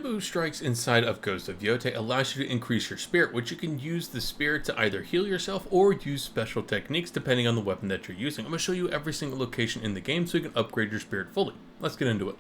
bamboo strikes inside of Ghost of Yotei allows you to increase your spirit, which you can use the spirit to either heal yourself or use special techniques depending on the weapon that you're using. I'm going to show you every single location in the game so you can upgrade your spirit fully. Let's get into it.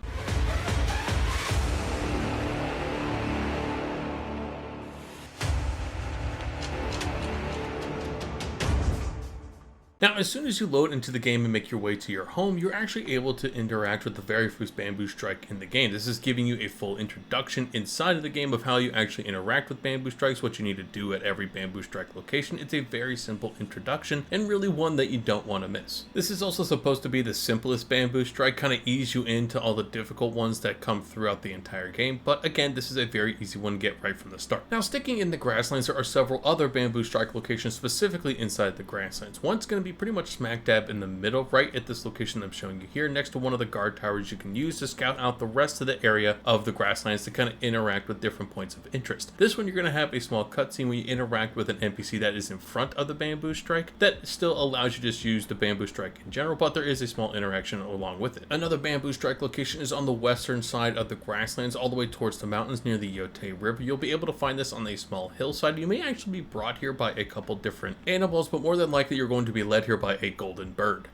Now, as soon as you load into the game and make your way to your home, you're actually able to interact with the very first bamboo strike in the game. This is giving you a full introduction inside of the game of how you actually interact with bamboo strikes, what you need to do at every bamboo strike location. It's a very simple introduction and really one that you don't want to miss. This is also supposed to be the simplest bamboo strike, kind of ease you into all the difficult ones that come throughout the entire game. But again, this is a very easy one to get right from the start. Now, sticking in the Grasslands, there are several other bamboo strike locations specifically inside the Grasslands. One's going to be pretty much smack dab in the middle, right at this location I'm showing you here, next to one of the guard towers you can use to scout out the rest of the area of the Grasslands to kind of interact with different points of interest. This one, you're going to have a small cutscene where you interact with an NPC that is in front of the bamboo strike that still allows you to just use the bamboo strike in general, but there is a small interaction along with it. Another bamboo strike location is on the western side of the Grasslands, all the way towards the mountains near the Yotei River. You'll be able to find this on a small hillside. You may actually be brought here by a couple different animals, but more than likely you're going to be led here by a golden bird.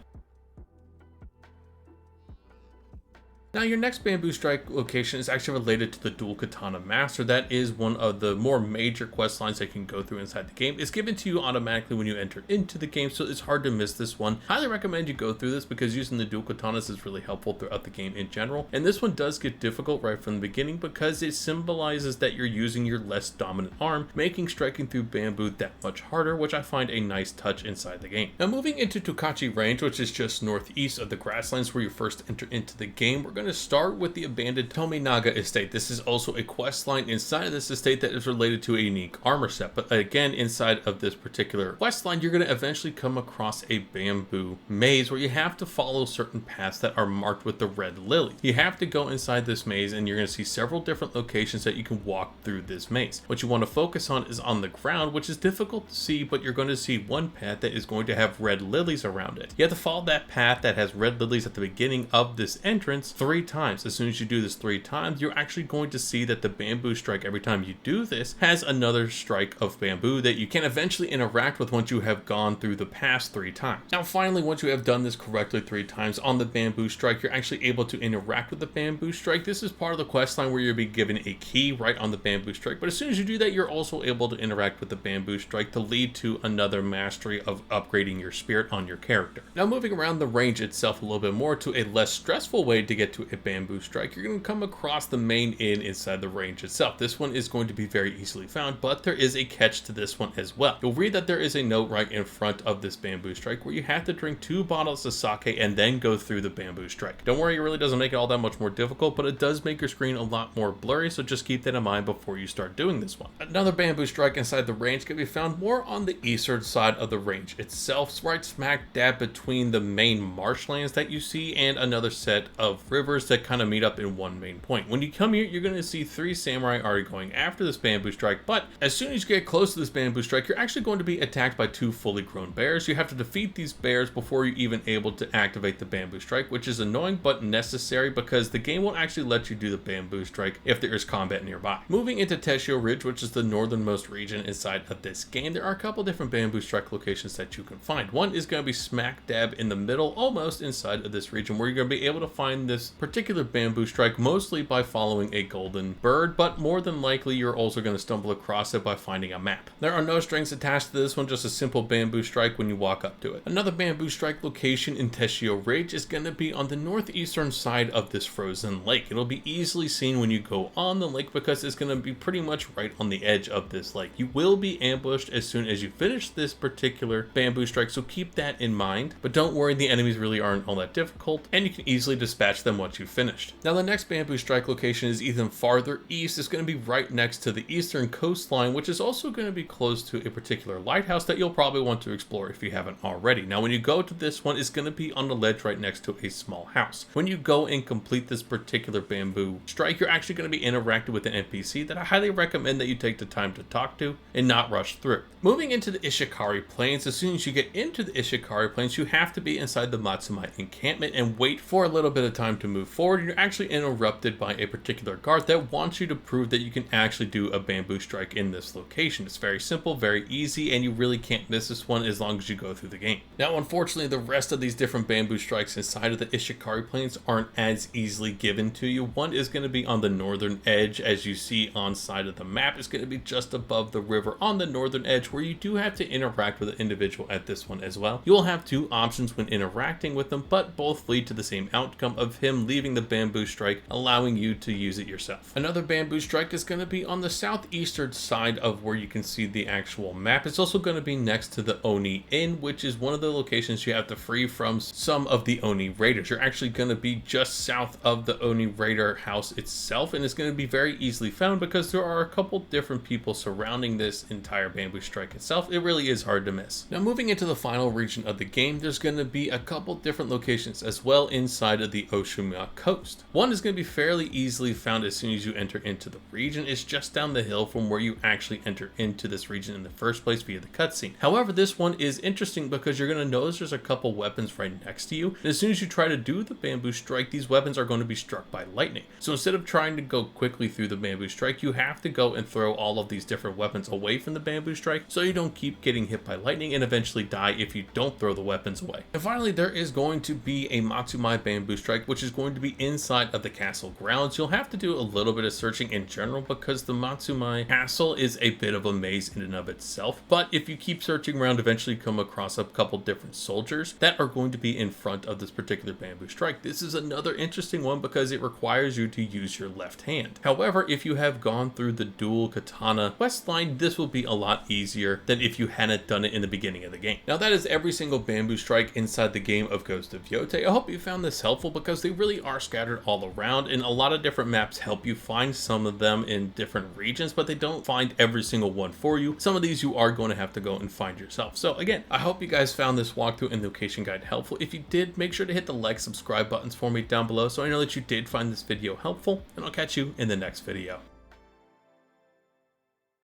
Now, your next bamboo strike location is actually related to the dual katana master. That is one of the more major quest lines that you can go through inside the game. It's given to you automatically when you enter into the game, so it's hard to miss this one. Highly recommend you go through this because using the dual katanas is really helpful throughout the game in general. And this one does get difficult right from the beginning because it symbolizes that you're using your less dominant arm, making striking through bamboo that much harder, which I find a nice touch inside the game. Now, moving into Tokachi range, which is just northeast of the Grasslands where you first enter into the game, we're going to start with the abandoned Tominaga estate. This is also a quest line inside of this estate that is related to a unique armor set, but again, inside of this particular quest line, you're going to eventually come across a bamboo maze where you have to follow certain paths that are marked with the red lily. You have to go inside this maze and you're going to see several different locations that you can walk through this maze. What you want to focus on is on the ground, which is difficult to see, but you're going to see one path that is going to have red lilies around it. You have to follow that path that has red lilies at the beginning of this entrance 3 times. As soon as you do this 3 times, you're actually going to see that the bamboo strike, every time you do this, has another strike of bamboo that you can eventually interact with once you have gone through the past 3 times. Now, finally, once you have done this correctly 3 times on the bamboo strike, you're actually able to interact with the bamboo strike. This is part of the quest line where you'll be given a key right on the bamboo strike, but as soon as you do that, you're also able to interact with the bamboo strike to lead to another mastery of upgrading your spirit on your character. Now, moving around the range itself a little bit more to a less stressful way to get to a bamboo strike, you're going to come across the main inn inside the range itself. This one is going to be very easily found, but there is a catch to this one as well. You'll read that there is a note right in front of this bamboo strike where you have to drink 2 bottles of sake and then go through the bamboo strike. Don't worry, it really doesn't make it all that much more difficult, but it does make your screen a lot more blurry, so just keep that in mind before you start doing this one. Another bamboo strike inside the range can be found more on the eastern side of the range itself, right smack dab between the main marshlands that you see and another set of rivers that kind of meet up in one main point. When you come here, you're going to see 3 samurai already going after this bamboo strike, but as soon as you get close to this bamboo strike, you're actually going to be attacked by 2 fully grown bears. You have to defeat these bears before you're even able to activate the bamboo strike, which is annoying but necessary because the game won't actually let you do the bamboo strike if there is combat nearby. Moving into Teshio Ridge, which is the northernmost region inside of this game, there are a couple different bamboo strike locations that you can find. One is going to be smack dab in the middle, almost inside of this region, where you're going to be able to find this particular bamboo strike mostly by following a golden bird, but more than likely you're also going to stumble across it by finding a map. There are no strings attached to this one, just a simple bamboo strike when you walk up to it. Another bamboo strike location in Teshio Ridge is going to be on the northeastern side of this frozen lake. It'll be easily seen when you go on the lake because it's going to be pretty much right on the edge of this lake. You will be ambushed as soon as you finish this particular bamboo strike, so keep that in mind, but don't worry, the enemies really aren't all that difficult and you can easily dispatch them once you've finished. Now, the next bamboo strike location is even farther east. It's going to be right next to the eastern coastline, which is also going to be close to a particular lighthouse that you'll probably want to explore if you haven't already. Now, when you go to this one, it's going to be on the ledge right next to a small house. When you go and complete this particular bamboo strike, you're actually going to be interacting with an NPC that I highly recommend that you take the time to talk to and not rush through. Moving into the Ishikari Plains, as soon as you get into the Ishikari Plains, you have to be inside the Matsumai encampment and wait for a little bit of time to move move forward, and you're actually interrupted by a particular guard that wants you to prove that you can actually do a bamboo strike in this location. It's very simple, very easy, and you really can't miss this one as long as you go through the game. Now, unfortunately, the rest of these different bamboo strikes inside of the Ishikari plains aren't as easily given to you. One is going to be on the northern edge, as you see on side of the map. It's going to be just above the river on the northern edge, where you do have to interact with an individual at this one as well. You will have two options when interacting with them, but both lead to the same outcome of him leaving the bamboo strike, allowing you to use it yourself. Another bamboo strike is going to be on the southeastern side of where you can see the actual map. It's also going to be next to the Oni Inn, which is one of the locations you have to free from some of the Oni raiders. You're actually going to be just south of the Oni raider house itself, and it's going to be very easily found because there are a couple different people surrounding this entire bamboo strike itself. It really is hard to miss. Now, moving into the final region of the game, there's going to be a couple different locations as well inside of the Oshima coast. One is going to be fairly easily found as soon as you enter into the region. It's just down the hill from where you actually enter into this region in the first place via the cutscene. However, this one is interesting because you're going to notice there's a couple weapons right next to you, and as soon as you try to do the bamboo strike, these weapons are going to be struck by lightning. So instead of trying to go quickly through the bamboo strike, you have to go and throw all of these different weapons away from the bamboo strike so you don't keep getting hit by lightning and eventually die if you don't throw the weapons away. And finally, there is going to be a Matsumai bamboo strike, which is going to be inside of the castle grounds. You'll have to do a little bit of searching in general because the Matsumai castle is a bit of a maze in and of itself, but if you keep searching around, eventually you come across a couple different soldiers that are going to be in front of this particular bamboo strike. This is another interesting one because it requires you to use your left hand. However, if you have gone through the dual katana quest line, this will be a lot easier than if you hadn't done it in the beginning of the game. Now, that is every single bamboo strike inside the game of Ghost of Yotei. I hope you found this helpful because they really are scattered all around, and a lot of different maps help you find some of them in different regions, but they don't find every single one for you. Some of these you are going to have to go and find yourself. So again, I hope you guys found this walkthrough and location guide helpful. If you did, make sure to hit the like, subscribe buttons for me down below so I know that you did find this video helpful, and I'll catch you in the next video.